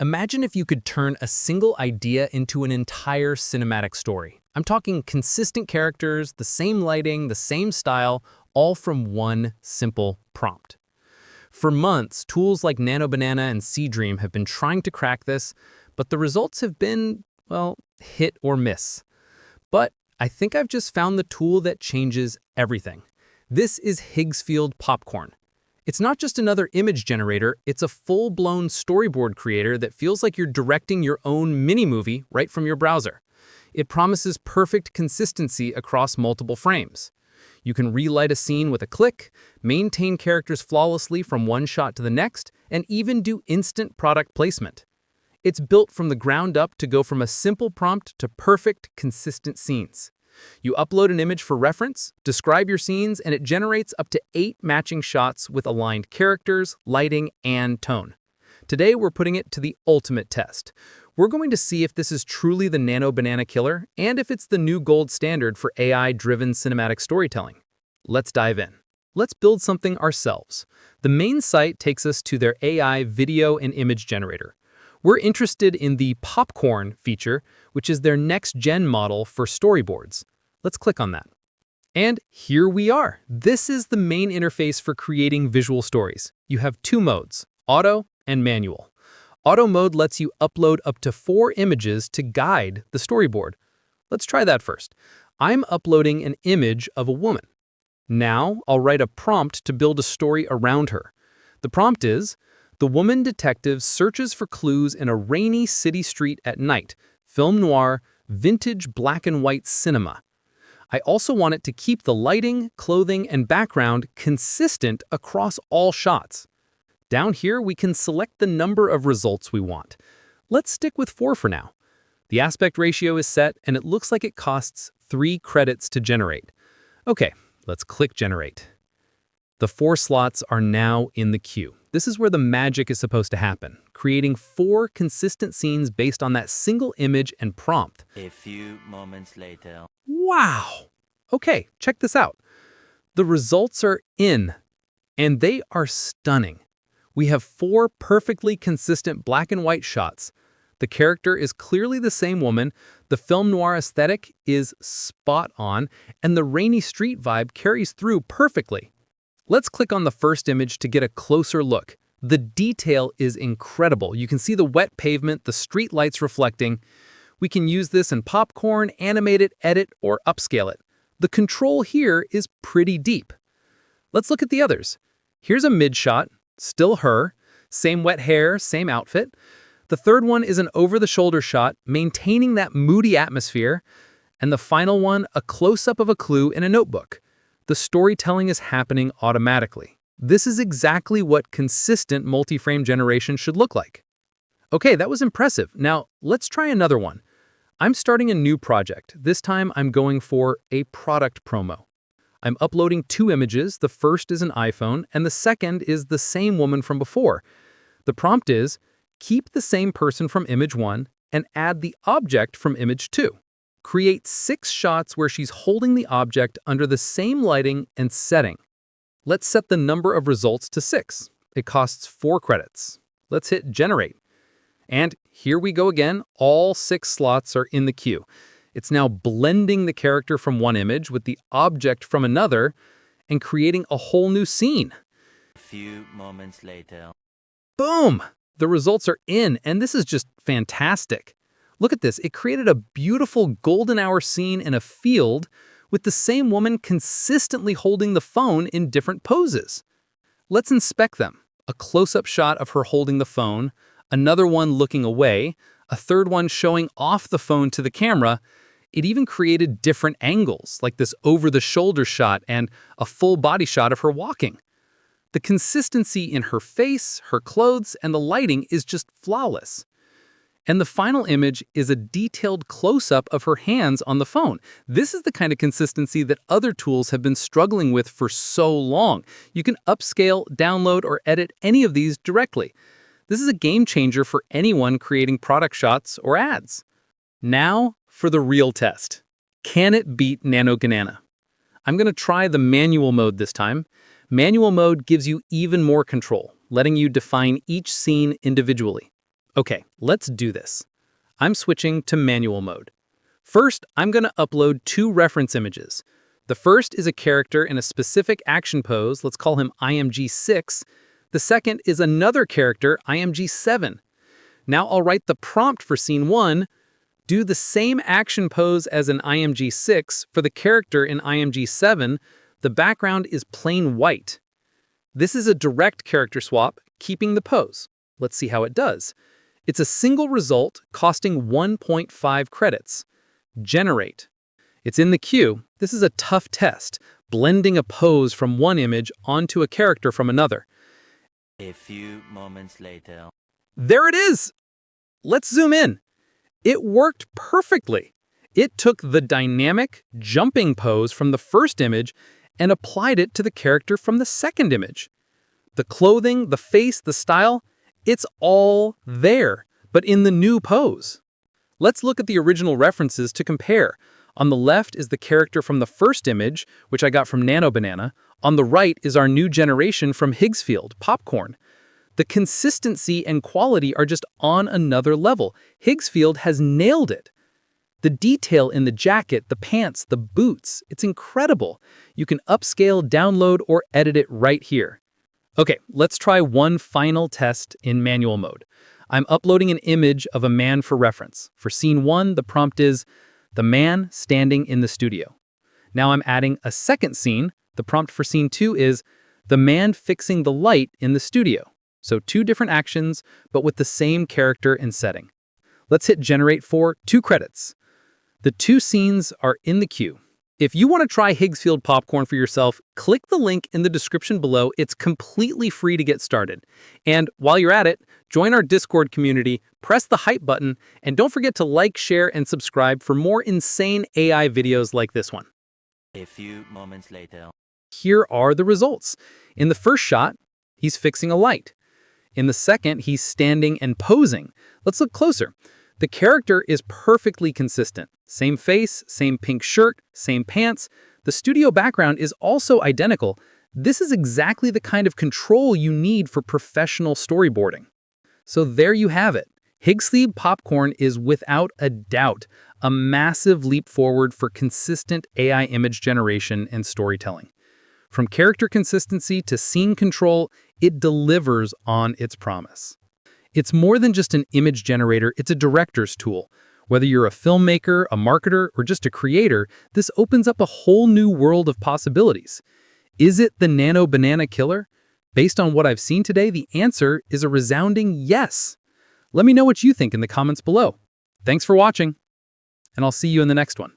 Imagine if you could turn a single idea into an entire cinematic story. I'm talking consistent characters, the same lighting, the same style, all from one simple prompt. For months, tools like Nano Banana and Dream have been trying to crack this, but the results have been, well, hit or miss. But I think I've just found the tool that changes everything. This is Higgsfield Popcorn. It's not just another image generator, it's a full-blown storyboard creator that feels like you're directing your own mini-movie right from your browser. It promises perfect consistency across multiple frames. You can relight a scene with a click, maintain characters flawlessly from one shot to the next, and even do instant product placement. It's built from the ground up to go from a simple prompt to perfect, consistent scenes. You upload an image for reference, describe your scenes, and it generates up to 8 matching shots with aligned characters, lighting, and tone. Today, we're putting it to the ultimate test. We're going to see if this is truly the Nano Banana Killer and if it's the new gold standard for AI-driven cinematic storytelling. Let's dive in. Let's build something ourselves. The main site takes us to their AI video and image generator. We're interested in the Popcorn feature, which is their next-gen model for storyboards. Let's click on that. And here we are. This is the main interface for creating visual stories. You have 2 modes, auto and manual. Auto mode lets you upload up to 4 images to guide the storyboard. Let's try that first. I'm uploading an image of a woman. Now I'll write a prompt to build a story around her. The prompt is, the woman detective searches for clues in a rainy city street at night, film noir, vintage black and white cinema. I also want it to keep the lighting, clothing, and background consistent across all shots. Down here, we can select the number of results we want. Let's stick with 4 for now. The aspect ratio is set, and it looks like it costs 3 credits to generate. Okay, let's click Generate. The 4 slots are now in the queue. This is where the magic is supposed to happen, creating 4 consistent scenes based on that single image and prompt. A few moments later. Wow! Okay, check this out. The results are in, and they are stunning. We have 4 perfectly consistent black and white shots. The character is clearly the same woman, the film noir aesthetic is spot on, and the rainy street vibe carries through perfectly. Let's click on the first image to get a closer look. The detail is incredible. You can see the wet pavement, the street lights reflecting. We can use this in Popcorn, animate it, edit, or upscale it. The control here is pretty deep. Let's look at the others. Here's a mid shot, still her, same wet hair, same outfit. The third one is an over-the-shoulder shot, maintaining that moody atmosphere. And the final one, a close-up of a clue in a notebook. The storytelling is happening automatically. This is exactly what consistent multi-frame generation should look like. Okay, that was impressive. Now, let's try another one. I'm starting a new project. This time, I'm going for a product promo. I'm uploading 2 images. The first is an iPhone, and the second is the same woman from before. The prompt is, keep the same person from image 1 and add the object from image 2. Create 6 shots where she's holding the object under the same lighting and setting. Let's set the number of results to 6. It costs 4 credits. Let's hit Generate. And here we go again. All 6 slots are in the queue. It's now blending the character from one image with the object from another and creating a whole new scene. A few moments later. Boom! The results are in, and this is just fantastic. Look at this. It created a beautiful golden hour scene in a field with the same woman consistently holding the phone in different poses. Let's inspect them. A close-up shot of her holding the phone, another one looking away, a third one showing off the phone to the camera. It even created different angles, like this over-the-shoulder shot and a full body shot of her walking. The consistency in her face, her clothes, and the lighting is just flawless. And the final image is a detailed close-up of her hands on the phone. This is the kind of consistency that other tools have been struggling with for so long. You can upscale, download, or edit any of these directly. This is a game changer for anyone creating product shots or ads. Now for the real test. Can it beat Nano Banana? I'm going to try the manual mode this time. Manual mode gives you even more control, letting you define each scene individually. Okay, let's do this. I'm switching to manual mode. First, I'm going to upload 2 reference images. The first is a character in a specific action pose, let's call him IMG6. The second is another character, IMG7. Now I'll write the prompt for scene 1, do the same action pose as an IMG6 for the character in IMG7, the background is plain white. This is a direct character swap, keeping the pose. Let's see how it does. It's a single result costing 1.5 credits. Generate. It's in the queue. This is a tough test, blending a pose from one image onto a character from another. A few moments later. There it is! Let's zoom in. It worked perfectly. It took the dynamic, jumping pose from the first image and applied it to the character from the second image. The clothing, the face, the style, it's all there, but in the new pose. Let's look at the original references to compare. On the left is the character from the first image, which I got from Nano Banana. On the right is our new generation from Higgsfield Popcorn. The consistency and quality are just on another level. Higgsfield has nailed it. The detail in the jacket, the pants, the boots, it's incredible. You can upscale, download, or edit it right here. Okay, let's try one final test in manual mode. I'm uploading an image of a man for reference. For scene 1, the prompt is, the man standing in the studio. Now I'm adding a second scene. The prompt for scene 2 is, the man fixing the light in the studio. So 2 different actions, but with the same character and setting. Let's hit generate for 2 credits. The 2 scenes are in the queue. If you want to try Higgsfield Popcorn for yourself, click the link in the description below. It's completely free to get started. And while you're at it, join our Discord community, press the hype button, and don't forget to like, share, and subscribe for more insane AI videos like this one. A few moments later. Here are the results. In the first shot, he's fixing a light. In the second, he's standing and posing. Let's look closer. The character is perfectly consistent. Same face, same pink shirt, same pants. The studio background is also identical. This is exactly the kind of control you need for professional storyboarding. So there you have it. Higgsfield Popcorn is without a doubt a massive leap forward for consistent AI image generation and storytelling. From character consistency to scene control, it delivers on its promise. It's more than just an image generator, it's a director's tool. Whether you're a filmmaker, a marketer, or just a creator, this opens up a whole new world of possibilities. Is it the Nano Banana Killer? Based on what I've seen today, the answer is a resounding yes. Let me know what you think in the comments below. Thanks for watching, and I'll see you in the next one.